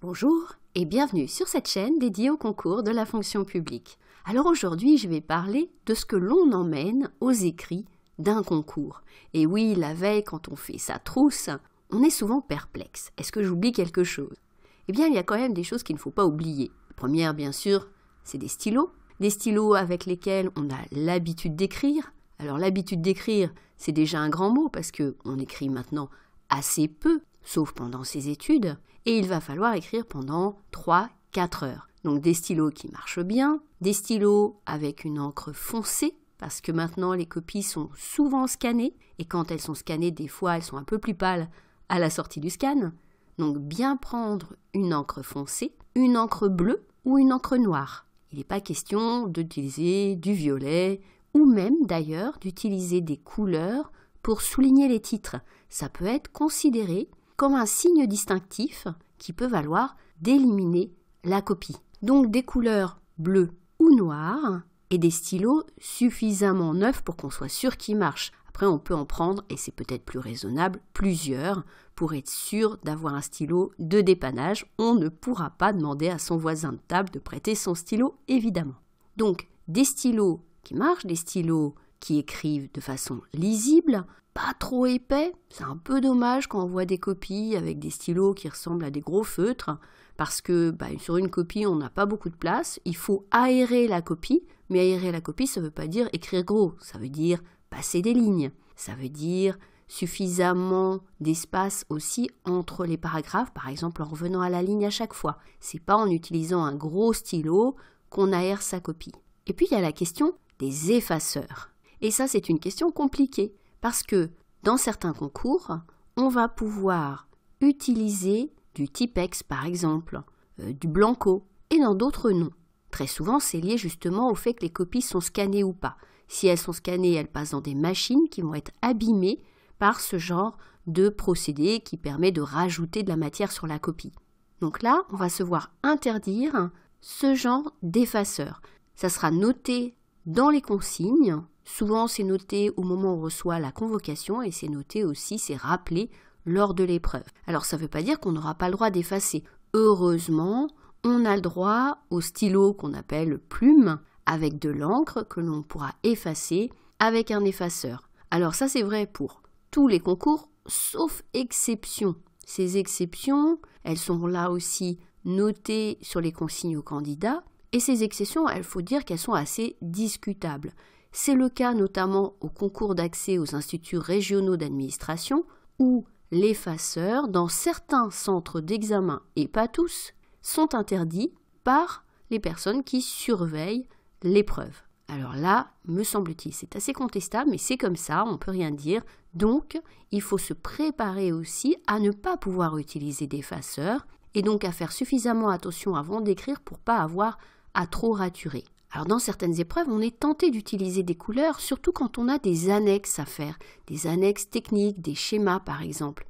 Bonjour et bienvenue sur cette chaîne dédiée au concours de la fonction publique. Alors aujourd'hui, je vais parler de ce que l'on emmène aux écrits d'un concours. Et oui, la veille, quand on fait sa trousse, on est souvent perplexe. Est-ce que j'oublie quelque chose? Eh bien, il y a quand même des choses qu'il ne faut pas oublier. La première, bien sûr, c'est des stylos. Des stylos avec lesquels on a l'habitude d'écrire. Alors l'habitude d'écrire, c'est déjà un grand mot parce qu'on écrit maintenant assez peu, sauf pendant ses études, et il va falloir écrire pendant 3-4 heures. Donc des stylos qui marchent bien, des stylos avec une encre foncée, parce que maintenant les copies sont souvent scannées, et quand elles sont scannées, des fois elles sont un peu plus pâles à la sortie du scan. Donc bien prendre une encre foncée, une encre bleue ou une encre noire. Il n'est pas question d'utiliser du violet, ou même d'ailleurs d'utiliser des couleurs pour souligner les titres. Ça peut être considéré comme un signe distinctif qui peut valoir d'éliminer la copie. Donc des couleurs bleues ou noires et des stylos suffisamment neufs pour qu'on soit sûr qu'ils marchent. Après on peut en prendre, et c'est peut-être plus raisonnable, plusieurs pour être sûr d'avoir un stylo de dépannage. On ne pourra pas demander à son voisin de table de prêter son stylo, évidemment. Donc des stylos qui marchent, des stylos qui écrivent de façon lisible, pas trop épais. C'est un peu dommage quand on voit des copies avec des stylos qui ressemblent à des gros feutres, parce que sur une copie, on n'a pas beaucoup de place. Il faut aérer la copie, mais aérer la copie, ça ne veut pas dire écrire gros, ça veut dire passer des lignes, ça veut dire suffisamment d'espace aussi entre les paragraphes, par exemple en revenant à la ligne à chaque fois. C'est pas en utilisant un gros stylo qu'on aère sa copie. Et puis il y a la question des effaceurs. Et ça, c'est une question compliquée, parce que dans certains concours, on va pouvoir utiliser du Tipex, par exemple, du Blanco, et dans d'autres non. Très souvent, c'est lié justement au fait que les copies sont scannées ou pas. Si elles sont scannées, elles passent dans des machines qui vont être abîmées par ce genre de procédé qui permet de rajouter de la matière sur la copie. Donc là, on va se voir interdire ce genre d'effaceur. Ça sera noté dans les consignes. Souvent, c'est noté au moment où on reçoit la convocation et c'est noté aussi, c'est rappelé lors de l'épreuve. Alors, ça ne veut pas dire qu'on n'aura pas le droit d'effacer. Heureusement, on a le droit au stylo qu'on appelle plume, avec de l'encre que l'on pourra effacer avec un effaceur. Alors ça, c'est vrai pour tous les concours, sauf exception. Ces exceptions, elles sont là aussi notées sur les consignes aux candidats. Et ces exceptions, il faut dire qu'elles sont assez discutables. C'est le cas notamment au concours d'accès aux instituts régionaux d'administration, où l'effaceur, dans certains centres d'examen, et pas tous, sont interdits par les personnes qui surveillent l'épreuve. Alors là, me semble-t-il, c'est assez contestable, mais c'est comme ça, on ne peut rien dire. Donc, il faut se préparer aussi à ne pas pouvoir utiliser d'effaceur, et donc à faire suffisamment attention avant d'écrire pour ne pas avoir à trop raturer. Alors dans certaines épreuves, on est tenté d'utiliser des couleurs, surtout quand on a des annexes à faire, des annexes techniques, des schémas par exemple.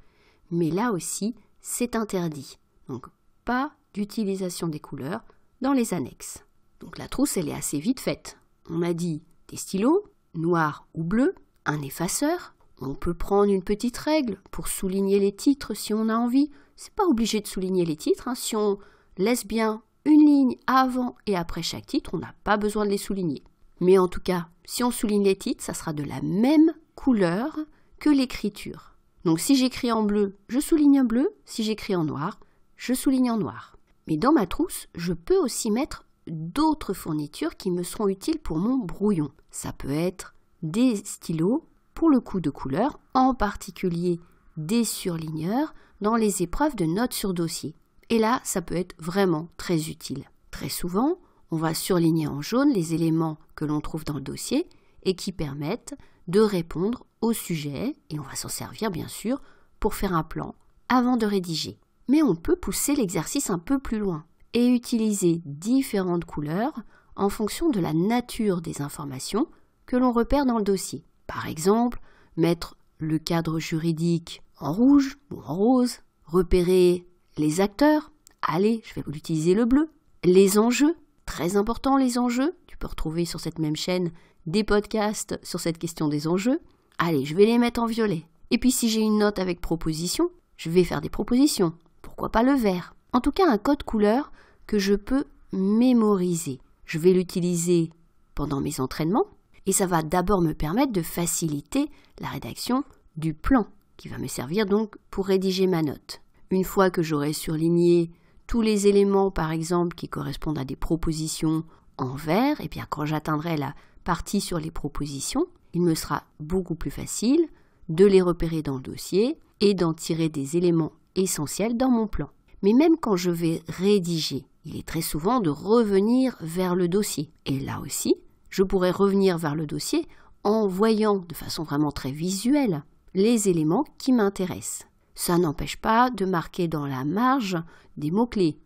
Mais là aussi, c'est interdit. Donc pas d'utilisation des couleurs dans les annexes. Donc la trousse, elle est assez vite faite. On a dit des stylos, noirs ou bleus, un effaceur. On peut prendre une petite règle pour souligner les titres si on a envie. C'est pas obligé de souligner les titres, Si on laisse bien une ligne avant et après chaque titre, on n'a pas besoin de les souligner. Mais en tout cas, si on souligne les titres, ça sera de la même couleur que l'écriture. Donc si j'écris en bleu, je souligne en bleu. Si j'écris en noir, je souligne en noir. Mais dans ma trousse, je peux aussi mettre d'autres fournitures qui me seront utiles pour mon brouillon. Ça peut être des stylos pour le coup de couleur, en particulier des surligneurs dans les épreuves de notes sur dossier. Et là, ça peut être vraiment très utile. Très souvent, on va surligner en jaune les éléments que l'on trouve dans le dossier et qui permettent de répondre au sujet, et on va s'en servir bien sûr pour faire un plan avant de rédiger. Mais on peut pousser l'exercice un peu plus loin et utiliser différentes couleurs en fonction de la nature des informations que l'on repère dans le dossier. Par exemple, mettre le cadre juridique en rouge ou en rose, repérer les acteurs, allez, je vais utiliser le bleu. Les enjeux, très important les enjeux. Tu peux retrouver sur cette même chaîne des podcasts sur cette question des enjeux. Allez, je vais les mettre en violet. Et puis si j'ai une note avec proposition, je vais faire des propositions. Pourquoi pas le vert? En tout cas, un code couleur que je peux mémoriser. Je vais l'utiliser pendant mes entraînements et ça va d'abord me permettre de faciliter la rédaction du plan qui va me servir donc pour rédiger ma note. Une fois que j'aurai surligné tous les éléments, par exemple, qui correspondent à des propositions en vert, et bien quand j'atteindrai la partie sur les propositions, il me sera beaucoup plus facile de les repérer dans le dossier et d'en tirer des éléments essentiels dans mon plan. Mais même quand je vais rédiger, il est très souvent de revenir vers le dossier. Et là aussi, je pourrais revenir vers le dossier en voyant de façon vraiment très visuelle les éléments qui m'intéressent. Ça n'empêche pas de marquer dans la marge des mots-clés,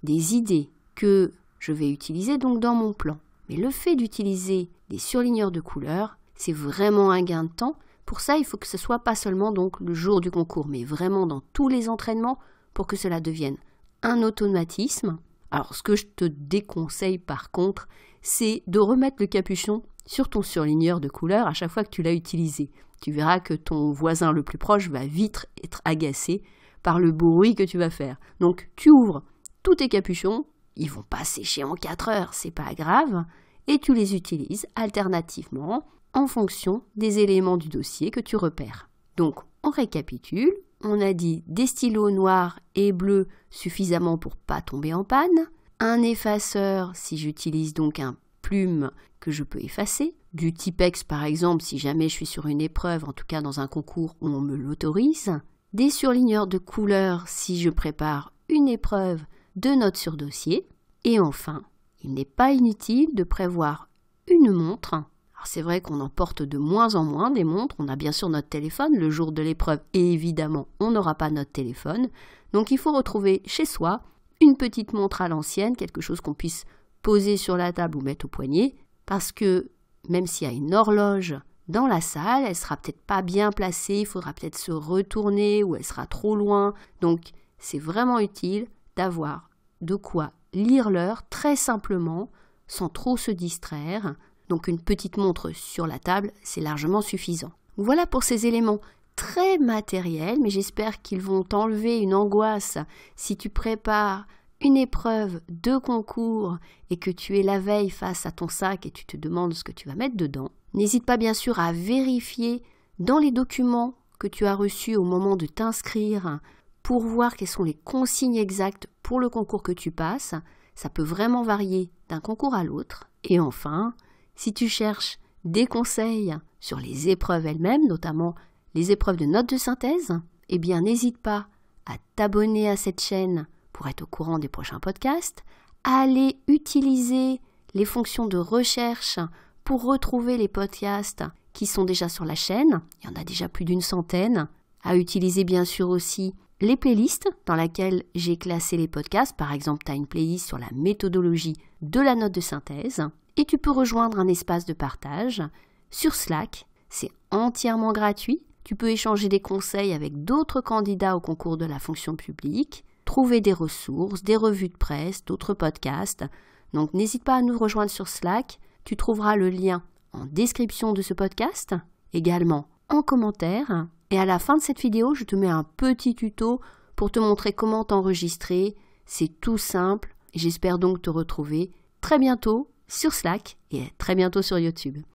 des idées que je vais utiliser donc dans mon plan. Mais le fait d'utiliser des surligneurs de couleurs, c'est vraiment un gain de temps. Pour ça, il faut que ce soit pas seulement donc le jour du concours, mais vraiment dans tous les entraînements pour que cela devienne un automatisme. Alors, ce que je te déconseille par contre, c'est de remettre le capuchon sur ton surligneur de couleurs à chaque fois que tu l'as utilisé. Tu verras que ton voisin le plus proche va vite être agacé par le bruit que tu vas faire. Donc, tu ouvres tous tes capuchons, ils vont pas sécher en 4 heures, c'est pas grave, et tu les utilises alternativement en fonction des éléments du dossier que tu repères. Donc, on récapitule. On a dit des stylos noirs et bleus suffisamment pour pas tomber en panne, un effaceur si j'utilise donc un plume que je peux effacer, du Tipex par exemple si jamais je suis sur une épreuve, en tout cas dans un concours où on me l'autorise, des surligneurs de couleurs si je prépare une épreuve de notes sur dossier, et enfin, il n'est pas inutile de prévoir une montre. Alors c'est vrai qu'on en porte de moins en moins des montres, on a bien sûr notre téléphone le jour de l'épreuve et évidemment on n'aura pas notre téléphone, donc il faut retrouver chez soi une petite montre à l'ancienne, quelque chose qu'on puisse poser sur la table ou mettre au poignet, parce que même s'il y a une horloge dans la salle, elle sera peut-être pas bien placée, il faudra peut-être se retourner ou elle sera trop loin, donc c'est vraiment utile d'avoir de quoi lire l'heure très simplement, sans trop se distraire. Donc une petite montre sur la table, c'est largement suffisant. Voilà pour ces éléments très matériels, mais j'espère qu'ils vont t'enlever une angoisse si tu prépares une épreuve de concours et que tu es la veille face à ton sac et tu te demandes ce que tu vas mettre dedans. N'hésite pas bien sûr à vérifier dans les documents que tu as reçus au moment de t'inscrire pour voir quelles sont les consignes exactes pour le concours que tu passes. Ça peut vraiment varier d'un concours à l'autre. Et enfin, si tu cherches des conseils sur les épreuves elles-mêmes, notamment les épreuves de notes de synthèse, eh bien n'hésite pas à t'abonner à cette chaîne pour être au courant des prochains podcasts, à aller utiliser les fonctions de recherche pour retrouver les podcasts qui sont déjà sur la chaîne, il y en a déjà plus d'une centaine, à utiliser bien sûr aussi les playlists dans lesquelles j'ai classé les podcasts. Par exemple, tu as une playlist sur la méthodologie de la note de synthèse et tu peux rejoindre un espace de partage sur Slack. C'est entièrement gratuit. Tu peux échanger des conseils avec d'autres candidats au concours de la fonction publique, trouver des ressources, des revues de presse, d'autres podcasts. Donc n'hésite pas à nous rejoindre sur Slack. Tu trouveras le lien en description de ce podcast, également en commentaire. Et à la fin de cette vidéo, je te mets un petit tuto pour te montrer comment t'enregistrer. C'est tout simple. J'espère donc te retrouver très bientôt sur Slack et très bientôt sur YouTube.